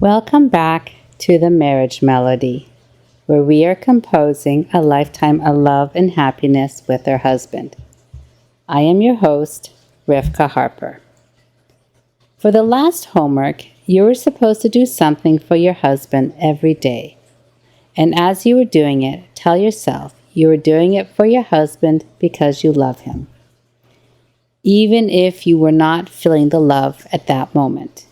Welcome back to the Marriage Melody, where we are composing a lifetime of love and happiness with our husband. I am your host, Rivka Harper. For the last homework, you were supposed to do something for your husband every day. And as you were doing it, tell yourself you were doing it for your husband because you love him, even if you were not feeling the love at that moment.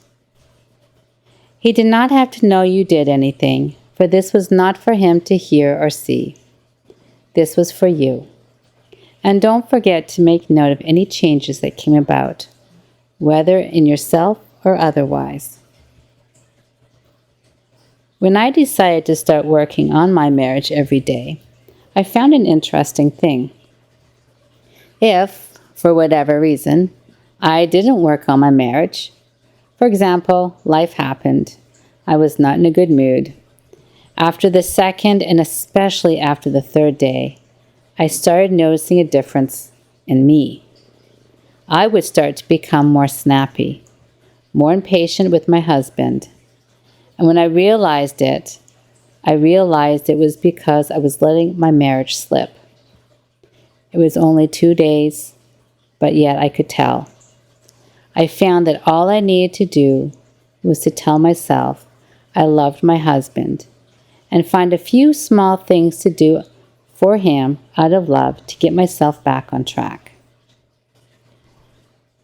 He did not have to know you did anything, for this was not for him to hear or see. This was for you. And don't forget to make note of any changes that came about, whether in yourself or otherwise. When I decided to start working on my marriage every day, I found an interesting thing. If, for whatever reason, I didn't work on my marriage, for example, life happened. I was not in a good mood. After the second and especially after the third day, I started noticing a difference in me. I would start to become more snappy, more impatient with my husband. And when I realized it was because I was letting my marriage slip. It was only 2 days, but yet I could tell. I found that all I needed to do was to tell myself I loved my husband and find a few small things to do for him out of love to get myself back on track.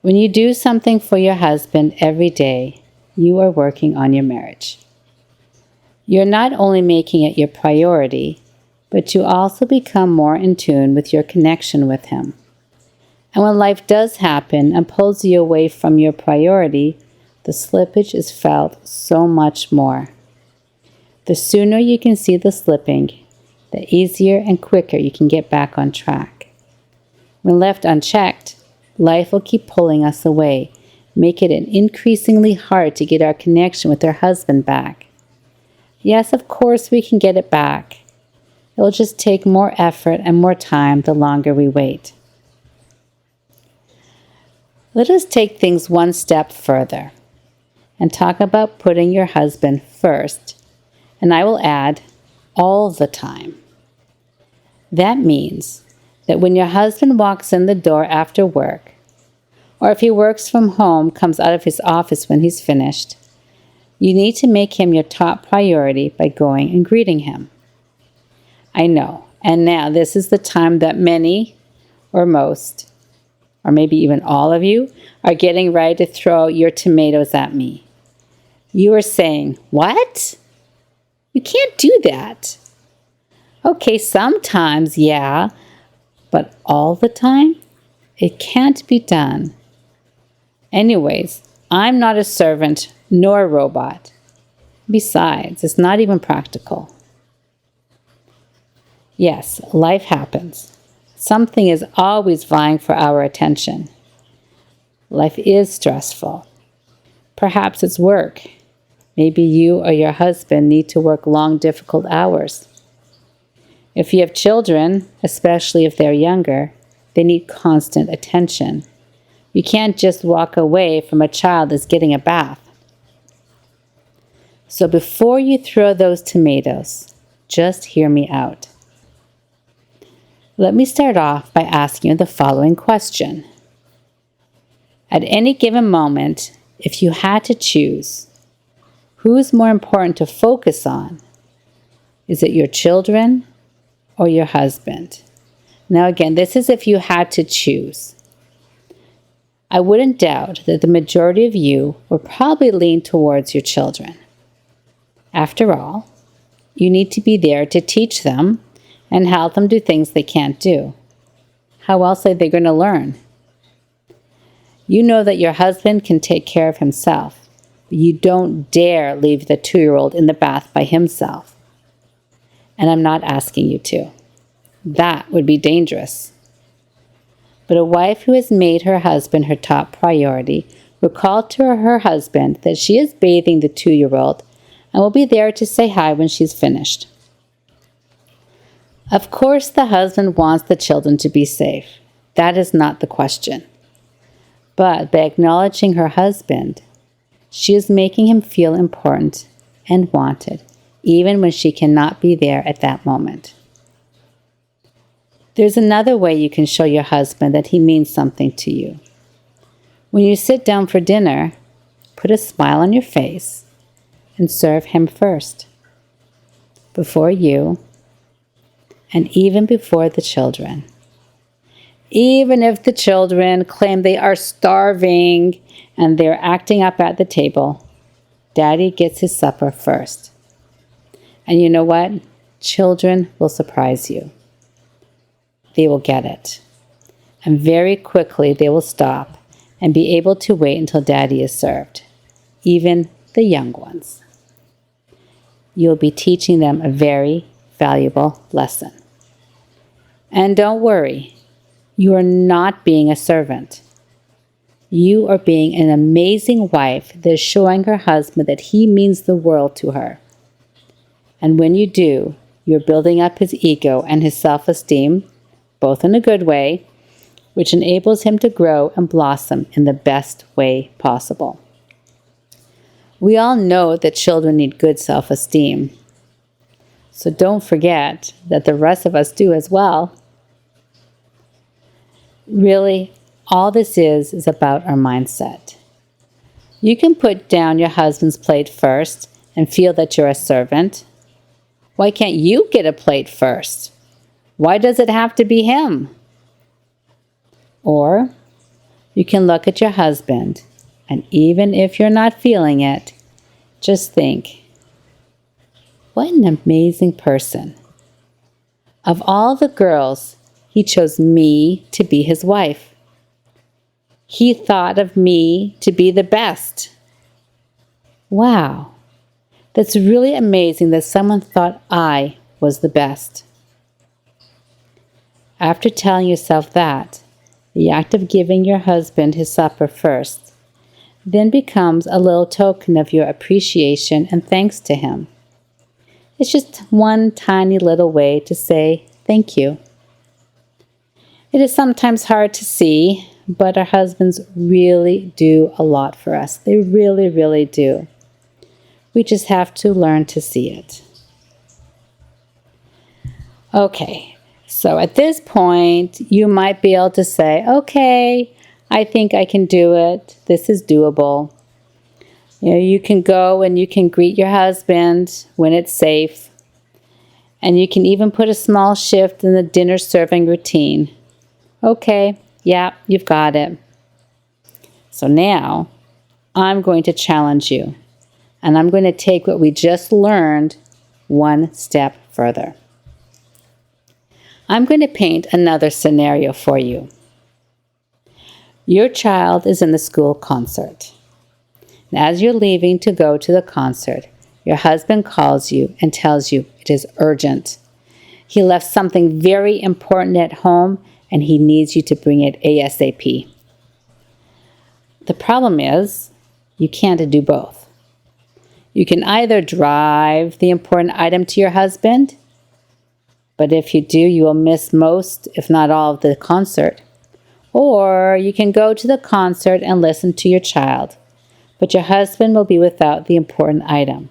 When you do something for your husband every day, you are working on your marriage. You're not only making it your priority, but you also become more in tune with your connection with him. And when life does happen and pulls you away from your priority, the slippage is felt so much more. The sooner you can see the slipping, the easier and quicker you can get back on track. When left unchecked, life will keep pulling us away, make it increasingly hard to get our connection with our husband back. Yes, of course we can get it back. It will just take more effort and more time the longer we wait. Let us take things one step further and talk about putting your husband first, and I will add, all the time. That means that when your husband walks in the door after work, or if he works from home, comes out of his office when he's finished, you need to make him your top priority by going and greeting him. I know, and now this is the time that many, or most, or maybe even all of you, are getting ready to throw your tomatoes at me. You are saying, "What? You can't do that." Okay, sometimes, yeah, but all the time? It can't be done. Anyways, I'm not a servant nor a robot. Besides, it's not even practical. Yes, life happens. Something is always vying for our attention. Life is stressful. Perhaps it's work. Maybe you or your husband need to work long, difficult hours. If you have children, especially if they're younger, they need constant attention. You can't just walk away from a child that's getting a bath. So before you throw those tomatoes, just hear me out. Let me start off by asking you the following question. At any given moment, if you had to choose, who is more important to focus on? Is it your children or your husband? Now again, this is if you had to choose. I wouldn't doubt that the majority of you will probably lean towards your children. After all, you need to be there to teach them and help them do things they can't do. How else are they going to learn? You know that your husband can take care of himself, but you don't dare leave the 2-year-old in the bath by himself. And I'm not asking you to. That would be dangerous. But a wife who has made her husband her top priority will call to her husband that she is bathing the 2-year-old and will be there to say hi when she's finished. Of course, the husband wants the children to be safe. That is not the question. But by acknowledging her husband, she is making him feel important and wanted, even when she cannot be there at that moment. There's another way you can show your husband that he means something to you. When you sit down for dinner, put a smile on your face and serve him first, before you, and even before the children. Even if the children claim they are starving and they're acting up at the table, Daddy gets his supper first. And you know what? Children will surprise you. They will get it. And very quickly they will stop and be able to wait until Daddy is served. Even the young ones. You'll be teaching them a very valuable lesson. And don't worry, you are not being a servant. You are being an amazing wife that is showing her husband that he means the world to her. And when you do, you're building up his ego and his self-esteem, both in a good way, which enables him to grow and blossom in the best way possible. We all know that children need good self-esteem. So don't forget that the rest of us do as well. Really, all this is about our mindset. You can put down your husband's plate first and feel that you're a servant. Why can't you get a plate first? Why does it have to be him? Or you can look at your husband, and even if you're not feeling it, just think, what an amazing person. Of all the girls, he chose me to be his wife. He thought of me to be the best. Wow, that's really amazing that someone thought I was the best. After telling yourself that, the act of giving your husband his supper first then becomes a little token of your appreciation and thanks to him. It's just one tiny little way to say thank you. It is sometimes hard to see, but our husbands really do a lot for us. They really, really do. We just have to learn to see it. Okay, so at this point, you might be able to say, okay, I think I can do it. This is doable. You can go and you can greet your husband when it's safe. And you can even put a small shift in the dinner serving routine. Okay, yeah, you've got it. So now, I'm going to challenge you. And I'm going to take what we just learned one step further. I'm going to paint another scenario for you. Your child is in the school concert. And as you're leaving to go to the concert, your husband calls you and tells you it is urgent. He left something very important at home and he needs you to bring it ASAP. The problem is, you can't do both. You can either drive the important item to your husband, but if you do, you will miss most, if not all, of the concert. Or you can go to the concert and listen to your child, but your husband will be without the important item.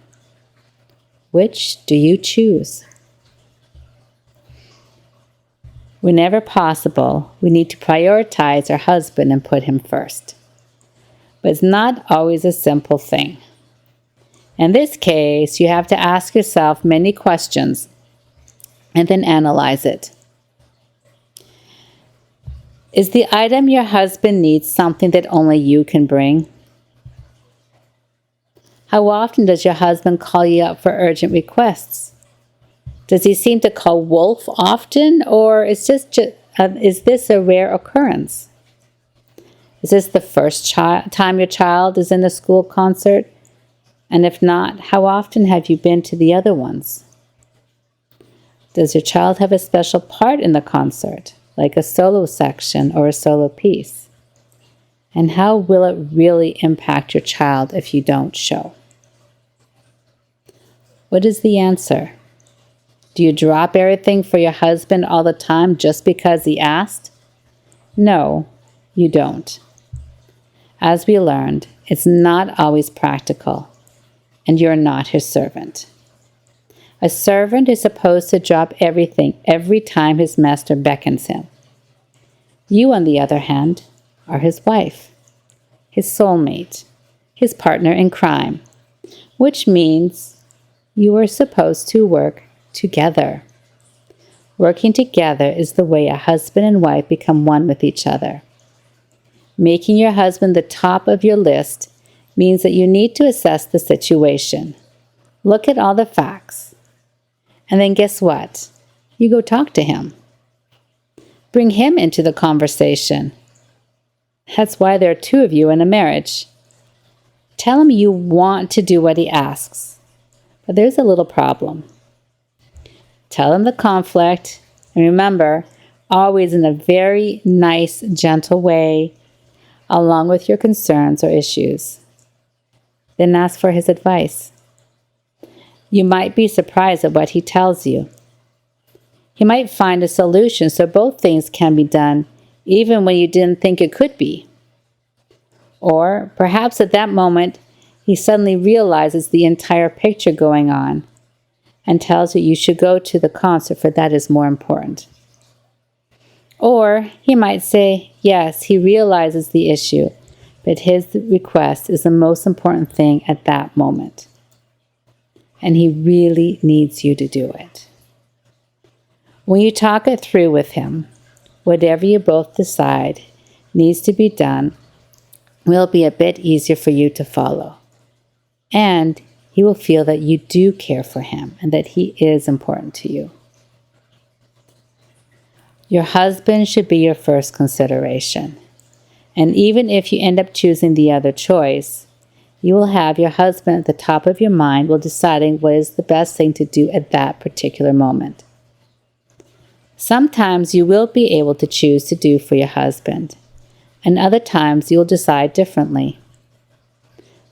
Which do you choose? Whenever possible, we need to prioritize our husband and put him first. But it's not always a simple thing. In this case, you have to ask yourself many questions and then analyze it. Is the item your husband needs something that only you can bring? How often does your husband call you up for urgent requests? Does he seem to call wolf often, or is this a rare occurrence? Is this the first time your child is in a school concert? And if not, how often have you been to the other ones? Does your child have a special part in the concert, like a solo section or a solo piece? And how will it really impact your child if you don't show? What is the answer? Do you drop everything for your husband all the time just because he asked? No, you don't. As we learned, it's not always practical. and you're not his servant. A servant is supposed to drop everything every time his master beckons him. You, on the other hand, are his wife, his soulmate, his partner in crime, which means you are supposed to work together. Working together is the way a husband and wife become one with each other. Making your husband the top of your list means that you need to assess the situation. Look at all the facts. And then guess what? You go talk to him. Bring him into the conversation. That's why there are two of you in a marriage. Tell him you want to do what he asks. But there's a little problem. Tell him the conflict. And remember, always in a very nice, gentle way, along with your concerns or issues. Then ask for his advice. You might be surprised at what he tells you. He might find a solution so both things can be done, even when you didn't think it could be. Or perhaps at that moment, he suddenly realizes the entire picture going on and tells you should go to the concert, for that is more important. Or he might say, yes, he realizes the issue, but his request is the most important thing at that moment. And he really needs you to do it. When you talk it through with him, whatever you both decide needs to be done will be a bit easier for you to follow. And he will feel that you do care for him and that he is important to you. Your husband should be your first consideration. And even if you end up choosing the other choice, you will have your husband at the top of your mind while deciding what is the best thing to do at that particular moment. Sometimes you will be able to choose to do for your husband, and other times you will decide differently.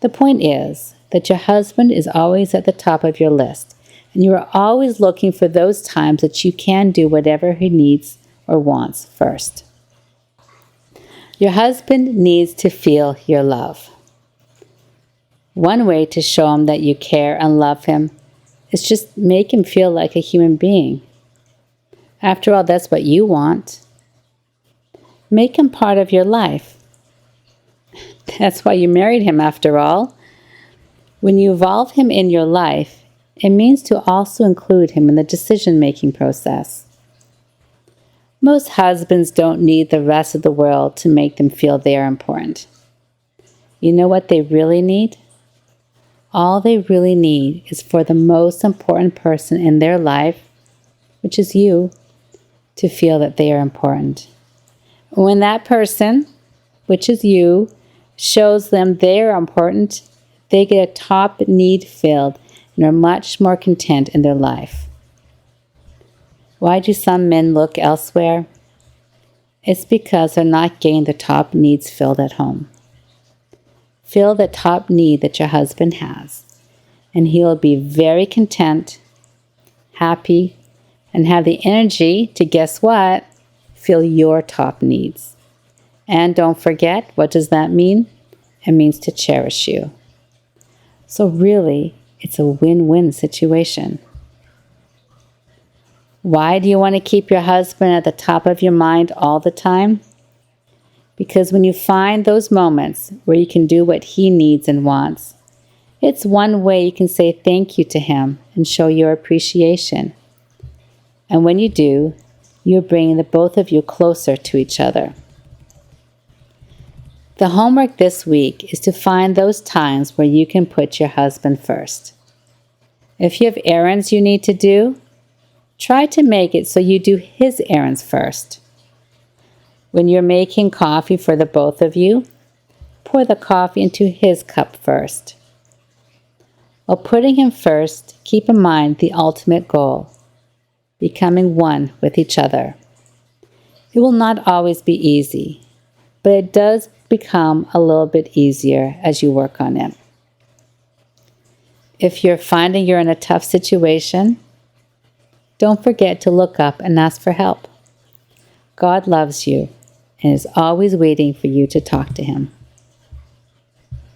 The point is that your husband is always at the top of your list, and you are always looking for those times that you can do whatever he needs or wants first. Your husband needs to feel your love. One way to show him that you care and love him is just make him feel like a human being. After all, that's what you want. Make him part of your life. That's why you married him, after all. When you involve him in your life, it means to also include him in the decision-making process. Most husbands don't need the rest of the world to make them feel they are important. You know what they really need? All they really need is for the most important person in their life, which is you, to feel that they are important. When that person, which is you, shows them they are important, they get a top need filled and are much more content in their life. Why do some men look elsewhere? It's because they're not getting the top needs filled at home. Fill the top need that your husband has, and he will be very content, happy, and have the energy to, guess what? Fill your top needs. And don't forget, what does that mean? It means to cherish you. So really, it's a win-win situation. Why do you want to keep your husband at the top of your mind all the time? Because when you find those moments where you can do what he needs and wants, it's one way you can say thank you to him and show your appreciation. And when you do, you're bringing the both of you closer to each other. The homework this week is to find those times where you can put your husband first. If you have errands you need to do, try to make it so you do his errands first. When you're making coffee for the both of you, pour the coffee into his cup first. While putting him first, keep in mind the ultimate goal, becoming one with each other. It will not always be easy, but it does become a little bit easier as you work on it. If you're finding you're in a tough situation, don't forget to look up and ask for help. God loves you and is always waiting for you to talk to him.